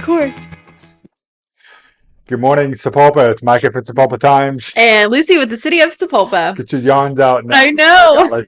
course. Good morning, Sapulpa. It's Micah from Sapulpa Times. And Lucy with the city of Sapulpa. Get your yarns out now. I know.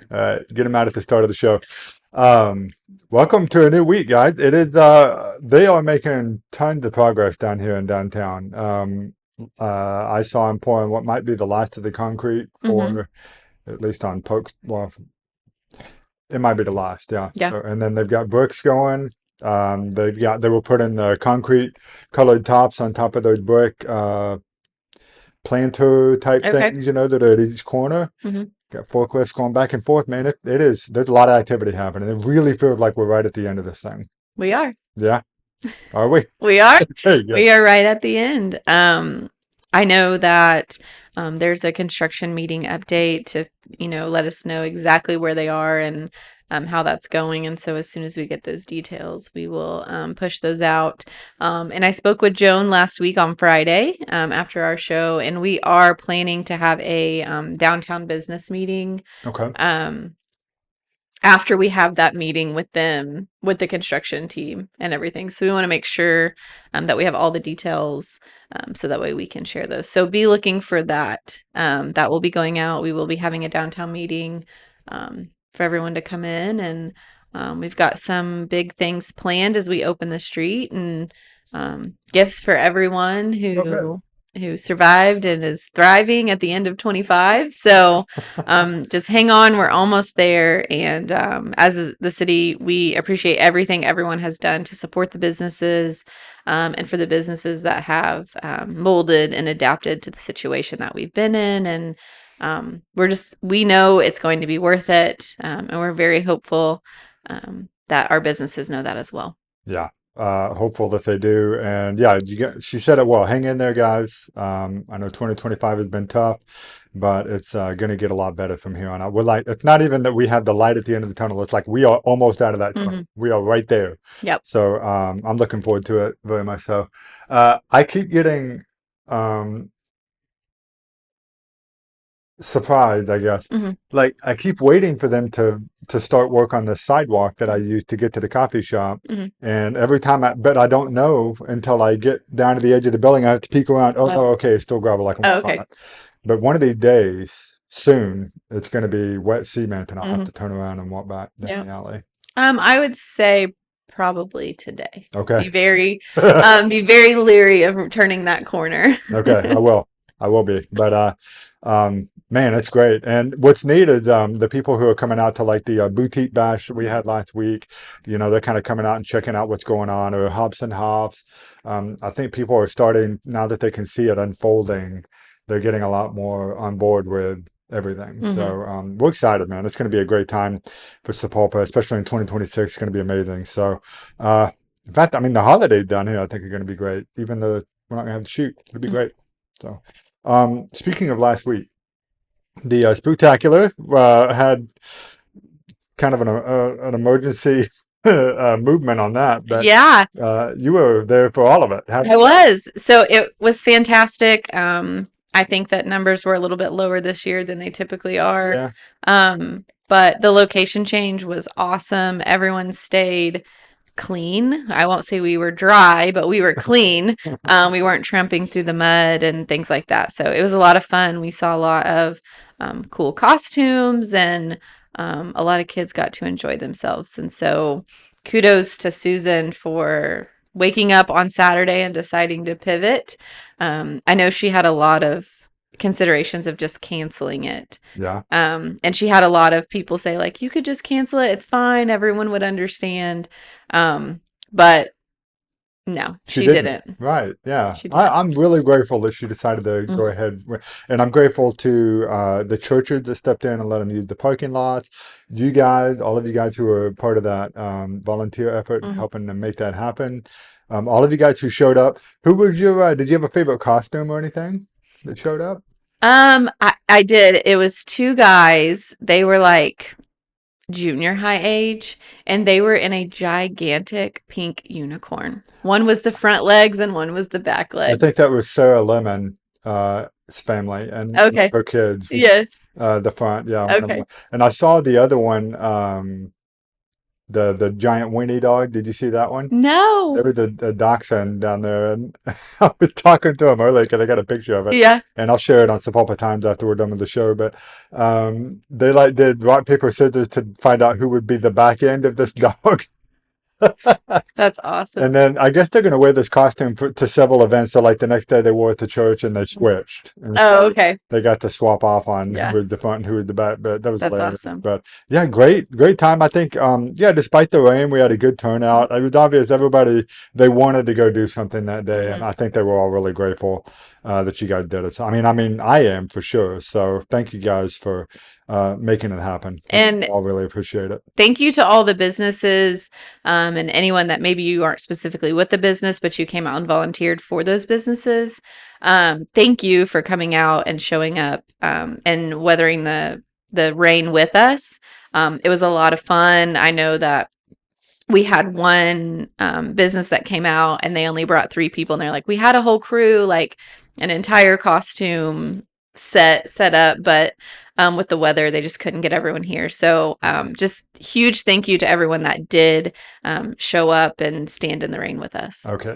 Get them out at the start of the show. Welcome to a new week, guys. It is. They are making tons of progress down here in downtown. I saw him pouring what might be the last of the concrete for, at least on Pokes. Well, it might be the last, yeah. So, and then they've got bricks going. They were putting the concrete colored tops on top of those brick planter type things, that are at each corner. Got forklifts going back and forth, man. There's a lot of activity happening. It really feels like we're right at the end of this thing. We are. Yeah. Are we? We are. We are right at the end. I know that there's a construction meeting update to, let us know exactly where they are and how that's going. And so as soon as we get those details, we will push those out. And I spoke with Joan last week on Friday after our show, and we are planning to have a downtown business meeting. Okay. After we have that meeting with them, with the construction team and everything. So we want to make sure that we have all the details so that way we can share those. So be looking for that. That will be going out. We will be having a downtown meeting for everyone to come in. And we've got some big things planned as we open the street and gifts for everyone who survived and is thriving at the end of 25. So just hang on. We're almost there. And as the city, we appreciate everything everyone has done to support the businesses and for the businesses that have molded and adapted to the situation that we've been in. And we know it's going to be worth it. And we're very hopeful that our businesses know that as well. Yeah. Hopeful that they do. And yeah, she said it well. Hang in there, guys. I know 2025 has been tough, but it's going to get a lot better from here on out. It's not even that we have the light at the end of the tunnel. It's like we are almost out of that tunnel. We are right there. Yep. So I'm looking forward to it very much so. I keep getting surprised, I guess. Like I keep waiting for them to start work on the sidewalk that I use to get to the coffee shop. And every time I don't know until I get down to the edge of the building. I have to peek around. Okay, it's still gravel. I can walk on it. But one of these days, soon, it's going to be wet cement, and I'll have to turn around and walk back down the alley. I would say probably today. Okay. Be very leery of turning that corner. Okay, I will be. But man, it's great. And what's neat is the people who are coming out to like the boutique bash we had last week, they're kind of coming out and checking out what's going on, or hops and hops. I think people are starting, now that they can see it unfolding, they're getting a lot more on board with everything. So we're excited, man. It's going to be a great time for Sapulpa, especially in 2026. It's going to be amazing. So in fact, the holidays down here I think are going to be great, even though we're not going to have to shoot. It'll be great. So speaking of last week, the Spooktacular had kind of an emergency movement on that. But yeah. You were there for all of it. I was. So it was fantastic. I think that numbers were a little bit lower this year than they typically are. Yeah. But the location change was awesome. Everyone stayed clean. I won't say we were dry, but we were clean. We weren't tramping through the mud and things like that. So it was a lot of fun. We saw a lot of cool costumes, and a lot of kids got to enjoy themselves. And so kudos to Susan for waking up on Saturday and deciding to pivot. I know she had a lot of considerations of just canceling it. Yeah. And she had a lot of people say, like, you could just cancel it. It's fine. Everyone would understand. But no, she didn't. Right. Yeah. I'm really grateful that she decided to go ahead. And I'm grateful to the churches that stepped in and let them use the parking lots. You guys, all of you guys who were part of that volunteer effort, helping them make that happen. All of you guys who showed up. Who was your, did you have a favorite costume or anything that showed up? I did. It was two guys. They were like junior high age, and they were in a gigantic pink unicorn. One was the front legs and one was the back legs. I think that was Sarah Lemon's family and her kids. Yes. The front, yeah. Okay. And I saw the other one the giant weenie dog. Did you see that one? There No. was a dachshund down there, and I was talking to him earlier because I got a picture of it, Yeah. and I'll share it on Sapulpa Times after we're done with the show. But they like did rock paper scissors to find out who would be the back end of this dog. That's awesome. And then I guess they're going to wear this costume to several events. So like the next day they wore it to church and they switched. And Oh, so okay. they got to swap off on who Yeah. was the front and who was the back. But that was That's hilarious. awesome. But yeah, great time. I think, yeah, despite the rain, we had a good turnout. It was obvious everybody, they wanted to go do something that day. And Mhm. I think they were all really grateful that you guys did it. So, I am for sure. So thank you guys for making it happen. We And all really appreciate it. thank you to all the businesses and anyone that maybe you aren't specifically with the business, but you came out and volunteered for those businesses. Thank you for coming out and showing up and weathering the rain with us. It was a lot of fun. I know that we had one business that came out and they only brought 3 people, and they're like, we had a whole crew, like an entire costume set up, but with the weather they just couldn't get everyone here. So just huge thank you to everyone that did show up and stand in the rain with us. Okay.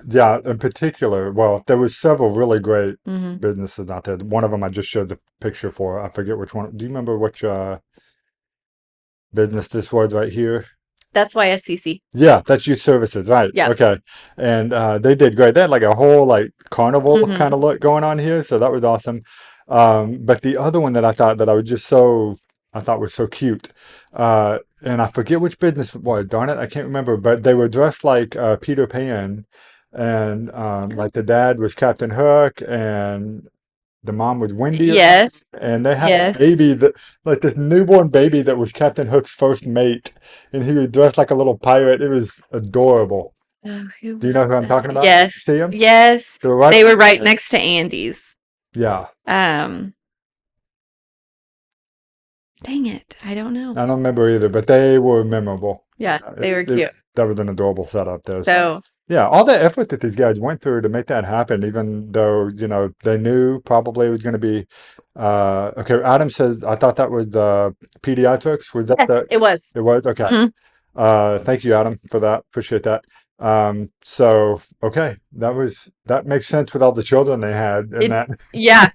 Yeah, in particular, well, there was several really great Hmm. businesses out there. One of them I just showed the picture for. I forget which one. Do you remember which business this was right here? That's why SCC. Yeah, that's youth services, right? Yeah. Okay, and they did great. They had like a whole like carnival kind Hmm. of look going on here, so that was awesome. But the other one that I thought that I was just so I thought was so cute, and I forget which business it was. Darn it, I can't remember. But they were dressed like Peter Pan, and like the dad was Captain Hook, and the mom was Wendy or something, Yes. and they had a Yes. baby that, like this newborn baby that was Captain Hook's first mate, and he was dressed like a little pirate. It was adorable. Oh, who Do you know was who I'm talking that? about? Did you Yes. see him? Yes. So right, They were right next to Andy's. yeah. Um, Dang it. I don't know. I don't remember either, but they were memorable. Yeah, they were cute. That was an adorable setup there. So So, yeah, all the effort that these guys went through to make that happen, even though, they knew probably it was going to be, okay, Adam says, I thought that was the pediatrics. Was that yes, it was. it was? Okay. Mhm. Thank you, Adam, for that. Appreciate that. So okay, that makes sense with all the children they had in It, that. yeah.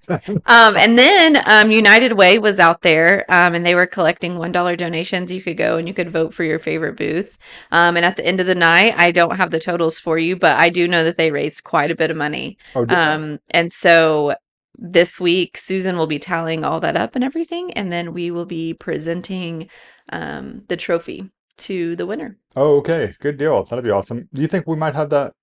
And then United Way was out there, and they were collecting $1 donations. You could go and you could vote for your favorite booth. And at the end of the night, I don't have the totals for you, but I do know that they raised quite a bit of money. Oh, did they? And so this week, Susan will be tallying all that up and everything, and then we will be presenting the trophy to the winner. Oh, okay. Good deal. That'd be awesome. Do you think we might have that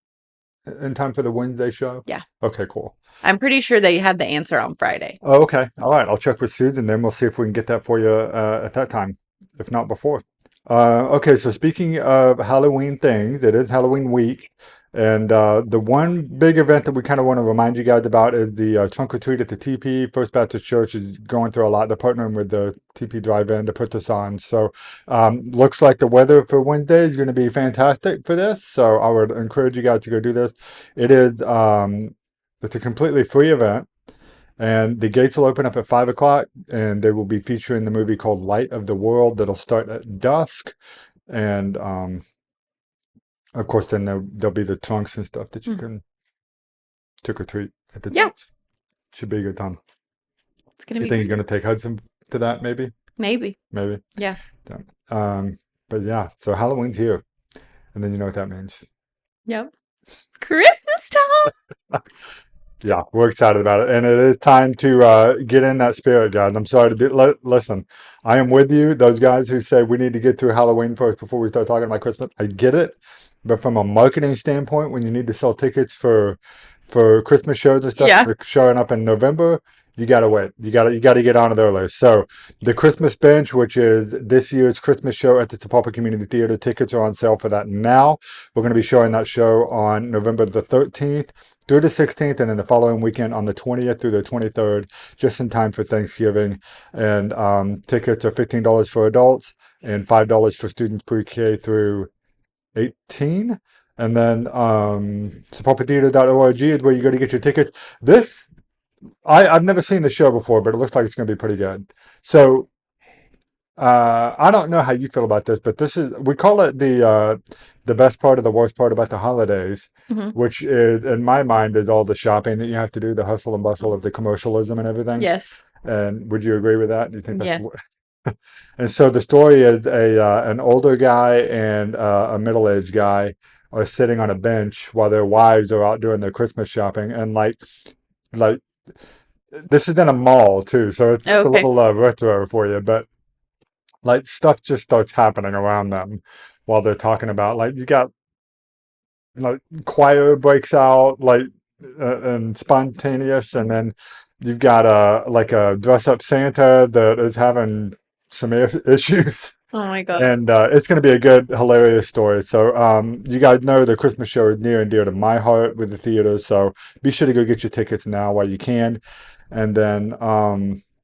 in time for the Wednesday show? Yeah. Okay, cool. I'm pretty sure they had the answer on Friday. Oh, okay. All right. I'll check with Susan, then we'll see if we can get that for you at that time, if not before. Okay, so speaking of Halloween things, it is Halloween week. And the one big event that we kind of want to remind you guys about is the trunk or treat at the TeePee. First Baptist Church is going through a lot. They're partnering with the TeePee Drive-In to put this on. So looks like the weather for Wednesday is going to be fantastic for this. So I would encourage you guys to go do this. It is it's a completely free event. And the gates will open up at 5 o'clock, and they will be featuring the movie called Light of the World that'll start at dusk. And of course, then there'll be the trunks and stuff that you Hmm. can trick or treat at the Yeah, trunks. Should be a good time. it's gonna You be think great. you're going to take Hudson to that? Maybe, Maybe. maybe. Yeah. Yeah. But yeah, so Halloween's here, and then you know what that means. Yep. Christmas time. Yeah, we're excited about it, and it is time to get in that spirit, guys. I'm sorry to listen. I am with you. Those guys who say we need to get through Halloween first before we start talking about Christmas, I get it. But from a marketing standpoint, when you need to sell tickets for Christmas shows and stuff, Yeah. they're showing up in November. You gotta wait. You gotta get on their list. So the Christmas Bench, which is this year's Christmas show at the Sapulpa Community Theater, tickets are on sale for that now. We're going to be showing that show on November the 13th through the 16th, and then the following weekend on the 20th through the 23rd, just in time for Thanksgiving. And tickets are $15 for adults and $5 for students pre-K through 18. And then sapulpatheater.org is where you go to get your tickets. I've never seen the show before, but it looks like it's going to be pretty good. So I don't know how you feel about this, but we call it the best part of the worst part about the holidays, Hmm. which is in my mind is all the shopping that you have to do, the hustle and bustle of the commercialism and everything. Yes. And would you agree with that? Do you think that's Yes. and so the story is a an older guy and a middle-aged guy are sitting on a bench while their wives are out doing their Christmas shopping, and like this is in a mall too, so it's a Okay. little retro for you, but like stuff just starts happening around them while they're talking about like you got like choir breaks out and spontaneous, and then you've got a dress up Santa that is having some issues. Oh my God. And it's going to be a good, hilarious story. So, you guys know the Christmas show is near and dear to my heart with the theaters. So be sure to go get your tickets now while you can. And then,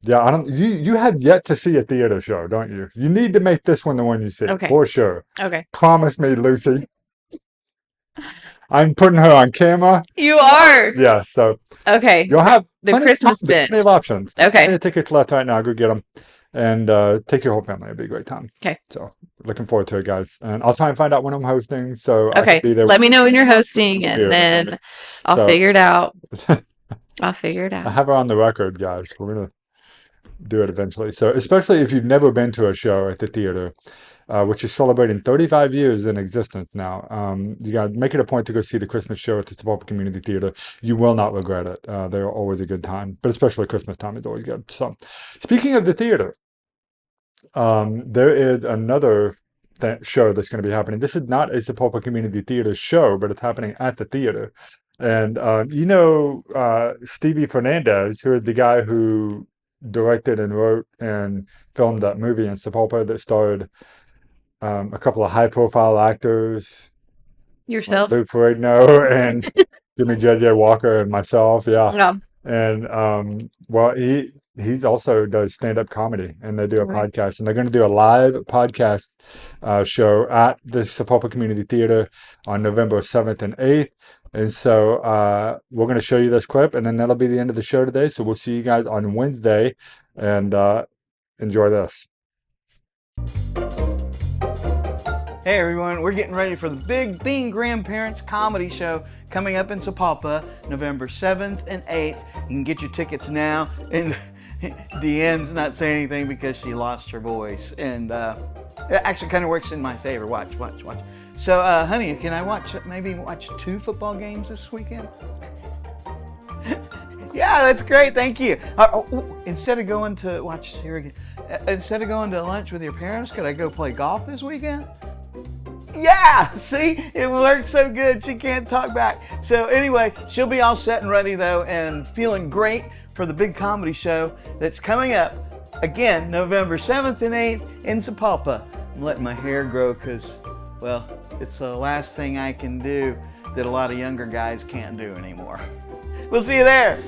yeah, I don't. You have yet to see a theater show, don't you? You need to make this one the one you see Okay. for sure. Okay. Promise me, Lucy. I'm putting her on camera. You are. Yeah. So Okay. you'll have The plenty of time. Christmas There's plenty of binge. options. There's plenty Okay. of tickets left right now. Go get them. And take your whole family. It'll be a great time. Okay. So looking forward to it, guys. And I'll try and find out when I'm hosting so I can Okay. be there Let me know when you're hosting and here. then I'll So figure it out. I'll figure it I out. have her on the record, guys. We're gonna do it eventually. So especially if you've never been to a show at the theater, which is celebrating 35 years in existence now, you got to make it a point to go see the Christmas show at the Sapulpa Community Theater. You will not regret it. They're always a good time, but especially Christmas time is always good. So speaking of the theater. There is another show that's going to be happening. This is not a Sapulpa Community Theater show, but it's happening at the theater. And Stevie Fernandez, who is the guy who directed and wrote and filmed that movie in Sapulpa that starred a couple of high-profile actors like Yourself? Luke Ferrigno and Jimmy J.J. Walker and myself. Yeah. Yeah. And well, he's also does stand up comedy, and they do a Okay. podcast, and they're going to do a live podcast show at the Sapulpa Community Theater on November 7th and 8th. And so we're going to show you this clip, and then that'll be the end of the show today. So we'll see you guys on Wednesday, and enjoy this. Hey everyone, we're getting ready for the big Being Grandparents comedy show coming up in Sapulpa, November 7th and 8th. You can get your tickets now. And Deanne's not saying anything because she lost her voice. And it actually kind of works in my favor. Watch. So, honey, can I maybe watch 2 football games this weekend? Yeah, that's great. Thank you. Instead of going to lunch with your parents, could I go play golf this weekend? Yeah, see, it worked so good she can't talk back. So anyway, she'll be all set and ready though and feeling great for the big comedy show that's coming up again November 7th and 8th in Sapulpa. I'm letting my hair grow because, well, it's the last thing I can do that a lot of younger guys can't do anymore. We'll see you there.